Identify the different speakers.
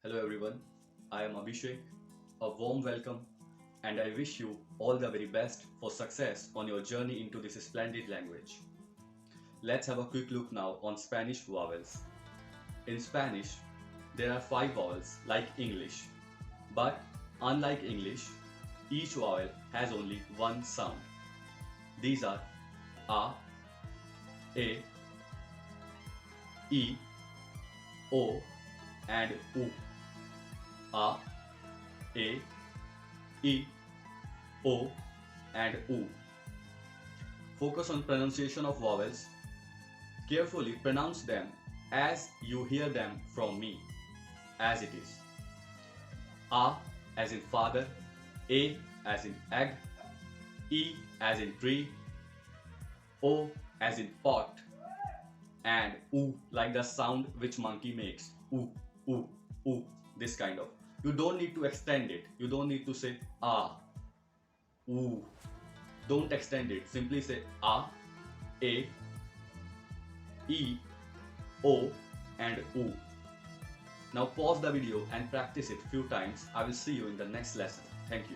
Speaker 1: Hello everyone, I am Abhishek. A warm welcome and I wish you all the very best for success on your journey into this splendid language. Let's have a quick look now on Spanish vowels. In Spanish, there are 5 vowels like English, but unlike English, each vowel has only one sound. These are A, E, I, O and U. A, E, I, O and U. Focus on pronunciation of vowels. Carefully pronounce them as you hear them from me, as it is. A as in father, A as in egg, I as in tree, O as in pot, and U like the sound which monkey makes. U, U, U, this kind of. You don't need to extend it. You don't need to say A, U. Don't extend it. Simply say A, E, I, O and U. Now pause the video and practice it few times. I will see you in the next lesson. Thank you.